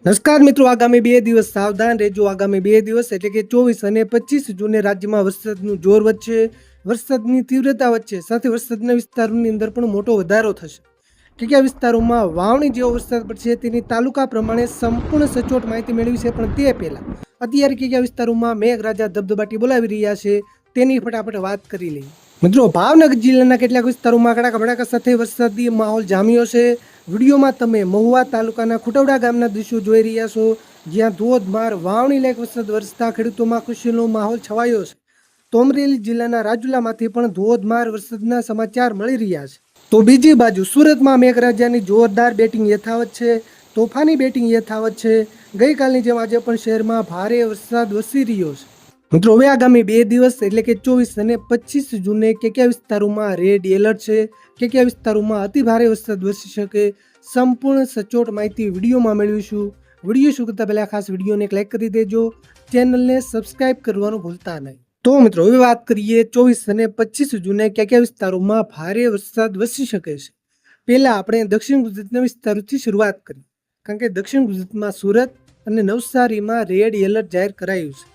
નમસ્કાર મિત્રો, આગામી 2 દિવસ સાવધાન રહેજો. આગામી 2 દિવસ એટલે કે 24 અને 25 જૂને રાજ્યમાં વરસાદનું જોર વધશે, વરસાદની તીવ્રતા વધશે, સાથે વરસાદના વિસ્તારોની અંદર પણ મોટો વધારો થશે. કયા વિસ્તારોમાં વાવણી જેવો વરસાદ પડશે તેની તાલુકા પ્રમાણે સંપૂર્ણ સચોટ માહિતી મેળવી છે. પણ તે પહેલા અત્યારે કયા વિસ્તારોમાં મેઘરાજા ધબધબાટી બોલાવી રહ્યા છે તેની ફટાફટ વાત કરી લઈએ. મિત્રો, ભાવનગર જિલ્લાના કેટલાક વિસ્તારોમાં કડાકા સાથે વરસાદી માહોલ જામ્યો છે. વિડીયોમાં તમે મહુવા તાલુકાના ખુટવડા ગામના દ્રશ્યો જોઈ રહ્યા છો, જ્યાં ધોધમાર વાવણી લાયક વરસાદ વરસતા ખેડૂતોમાં ખુશીનો માહોલ છવાયો છે. તો અમરેલી જિલ્લાના રાજુલામાંથી પણ ધોધમાર વરસાદના સમાચાર મળી રહ્યા છે. તો બીજી બાજુ સુરતમાં મેઘરાજાની જોરદાર બેટિંગ યથાવત છે, તોફાની બેટિંગ યથાવત છે. ગઈકાલની જેમ આજે પણ શહેરમાં ભારે વરસાદ વરસી રહ્યો છે. મિત્રો, હવે આગામી 2 દિવસ એટલે કે 24 અને 25 જૂને કયા વિસ્તારોમાં રેડ એલર્ટ છે, કયા વિસ્તારોમાં અતિ ભારે વરસાદ વરસી શકે, સંપૂર્ણ સચોટ માહિતી વિડીયોમાં મેળવીશું. વિડીયો શરૂ કરતા પહેલા ખાસ વિડીયોને એક લાઈક કરી દેજો, ચેનલને સબસ્ક્રાઇબ કરવાનું ભૂલતા નહીં. તો મિત્રો, હવે વાત કરીએ 24 અને 25 જૂને કયા વિસ્તારોમાં ભારે વરસાદ વરસી શકે છે. પહેલા આપણે દક્ષિણ ગુજરાતના વિસ્તારોથી શરૂઆત કરીએ, કારણ કે દક્ષિણ ગુજરાતમાં સુરત અને નવસારીમાં રેડ એલર્ટ જાહેર કરાયું છે.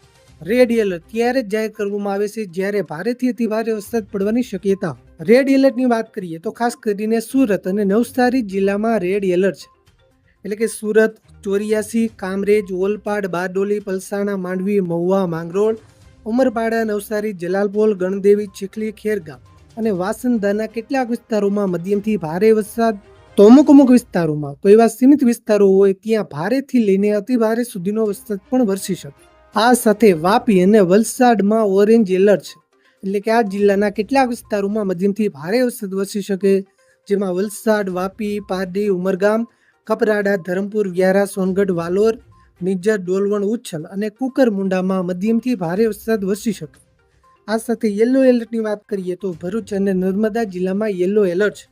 રેડ એલર્ટ ત્યારે જ જાહેર કરવામાં આવે છે જ્યારે ભારેથી અતિ ભારે વરસાદ પડવાની શક્યતા હોય. રેડ એલર્ટની વાત કરીએ તો ખાસ કરીને સુરત અને નવસારી જિલ્લામાં રેડ એલર્ટ છે. એટલે કે સુરત, ચોર્યાસી, કામરેજ, ઓલપાડ, બારડોલી, પલસાણા, માંડવી, મહુવા, માંગરોળ, ઉમરપાડા, નવસારી, જલાલપોર, ગણદેવી, ચીખલી, ખેરગામ અને વાસંદાના કેટલાક વિસ્તારોમાં મધ્યમથી ભારે વરસાદ, તો અમુક વિસ્તારોમાં કોઈ એવા સીમિત વિસ્તારો હોય ત્યાં ભારેથી લઈને અતિ ભારે સુધીનો વરસાદ પણ વરસી શકે. આ સાથે વાપી અને વલસાડમાં ઓરેન્જ એલર્ટ છે. એટલે કે આ જિલ્લાના કેટલાક વિસ્તારોમાં મધ્યમથી ભારે વરસાદ વરસી શકે, જેમાં વલસાડ, વાપી, પારડી, ઉમરગામ, કપરાડા, ધરમપુર, વ્યારા, સોનગઢ, વાલોર, નિજર, ડોલવણ, ઉચ્છલ અને કુકરમુંડામાં મધ્યમથી ભારે વરસાદ વરસી શકે. આ સાથે યલો એલર્ટની વાત કરીએ તો ભરૂચ અને નર્મદા જિલ્લામાં યલો એલર્ટ છે.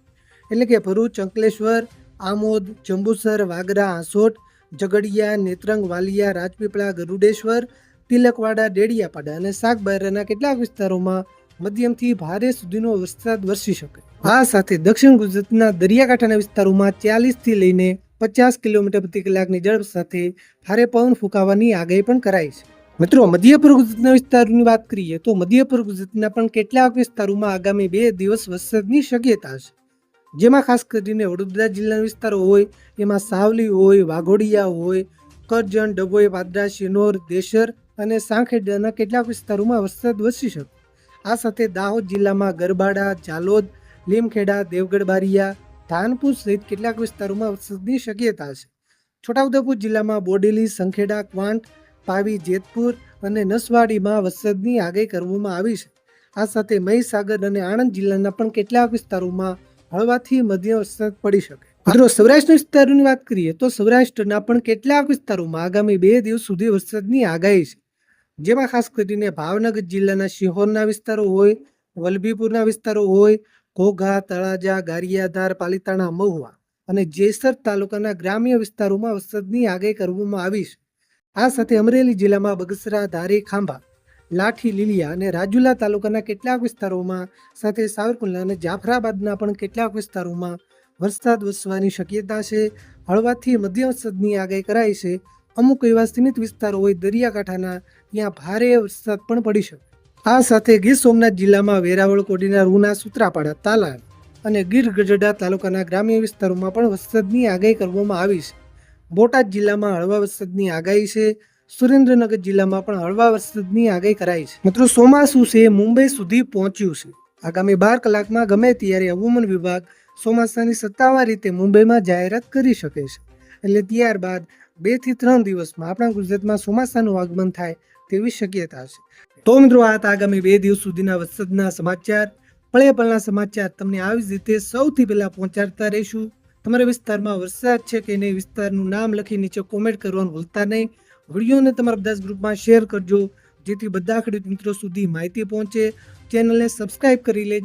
એટલે કે ભરૂચ, અંકલેશ્વર, આમોદ, જંબુસર, વાગરા, આસોટ, ઝઘડિયા, નેત્રંગ, વાલિયા, રાજપીપળા, ગરુડેશ્વર, તિલકવાડા, ડેડિયાપાડા અને શાકબારાના કેટલાક વિસ્તારોમાં મધ્યમથી ભારે સુધીનો વરસાદ વરસી શકે. આ સાથે દક્ષિણ ગુજરાતના દરિયાકાંઠાના વિસ્તારોમાં 40 થી લઈને 50 કિલોમીટર પ્રતિ કલાકની ઝડપ સાથે ભારે પવન ફૂંકાવાની આગાહી પણ કરાઈ છે. મિત્રો, મધ્યપૂર્વ ગુજરાતના વિસ્તારોની વાત કરીએ તો મધ્યપૂર્વ ગુજરાતના પણ કેટલાક વિસ્તારોમાં આગામી 2 દિવસ વરસાદની શક્યતા છે. જેમાં ખાસ કરીને વડોદરા જિલ્લાના વિસ્તારો હોય, એમાં સાવલી હોય, વાઘોડિયા હોય, કરજણ, ડભોઈ, પાદરા, શિનોર, દેશર અને સાંખેડાના કેટલાક વિસ્તારોમાં વરસાદ વરસી શકે. આ સાથે દાહોદ જિલ્લામાં ગરબાડા, જાલોદ, લીમખેડા, દેવગઢ બારિયા, ધાનપુર સહિત કેટલાક વિસ્તારોમાં વરસાદની શક્યતા છે. છોટાઉદેપુર જિલ્લામાં બોડેલી, સંખેડા, ક્વાંટ, પાવી, જેતપુર અને નસવાડીમાં વરસાદની આગાહી કરવામાં આવી છે. આ સાથે મહીસાગર અને આણંદ જિલ્લાના પણ કેટલાક વિસ્તારોમાં હળવાથી મધ્યમ વરસાદ પડી શકે. મિત્રો, સૌરાષ્ટ્રના વિસ્તારોની વાત કરીએ તો સૌરાષ્ટ્રના પણ કેટલાક વિસ્તારોમાં આગામી 2 દિવસ સુધી વરસાદની આગાહી છે. જેમાં ખાસ કરીને ભાવનગર જિલ્લાના શિહોરના વિસ્તારો હોય, વલભીપુરના વિસ્તારો હોય, ઘોઘા, તળાજા, ગારિયાધાર, પાલિતાણા, મહુવા અને જેસર તાલુકાના ગ્રામ્ય વિસ્તારોમાં વરસાદની આગાહી કરવામાં આવી છે. આ સાથે અમરેલી જિલ્લામાં બગસરા, ધારી, ખાંભા, લાઠી, લીલિયા અને રાજુલા તાલુકાના કેટલાક વિસ્તારોમાં, સાથે સાવરકુંડલા અને જાફરાબાદના પણ કેટલાક વિસ્તારોમાં વરસાદ વરસવાની શક્યતા છે. હળવાથી મધ્યમ વરસાદની આગાહી કરાઈ છે. અમુક એવા સીમિત વિસ્તારો હોય દરિયાકાંઠાના, ત્યાં ભારે વરસાદ પણ પડી શકે. આ સાથે ગીર સોમનાથ જિલ્લામાં વેરાવળ, કોડીનાર, ઉના, સૂત્રાપાડા, તાલાળ અને ગીર ગઢડા તાલુકાના ગ્રામ્ય વિસ્તારોમાં પણ વરસાદની આગાહી કરવામાં આવી છે. બોટાદ જિલ્લામાં હળવા વરસાદની આગાહી છે. સુરેન્દ્રનગર જિલ્લામાં પણ હળવા વરસાદની આગાહી કરાઈ છે. મિત્રો, ચોમાસું છે મુંબઈ સુધી પહોંચ્યું છે. આગામી 12 કલાકમાં ગમે ત્યારે હવામાન વિભાગ ચોમાસાની સત્તાવાર રીતે મુંબઈમાં જાહેરાત કરી શકે છે. એટલે ત્યારબાદ 2 થી 3 દિવસમાં આપણા ગુજરાતમાં ચોમાસાનું આગમન થાય તેવી શક્યતા છે. તો મિત્રો, આ હતા આગામી 2 દિવસ સુધીના વરસાદના સમાચાર. પળે પળના સમાચાર તમને આવી જ રીતે સૌથી પહેલા પહોંચાડતા રહીશું. તમારા વિસ્તારમાં વરસાદ છે કે નહીં, વિસ્તારનું નામ લખી નીચે કોમેન્ટ કરવાનું ભૂલતા નહીં. વિડીયોને તમારા બધા ગ્રુપમાં શેર કરજો, જેથી બધા ખેડૂત મિત્રો સુધી માહિતી પહોંચે. ચેનલને સબસ્ક્રાઇબ કરી લેજો.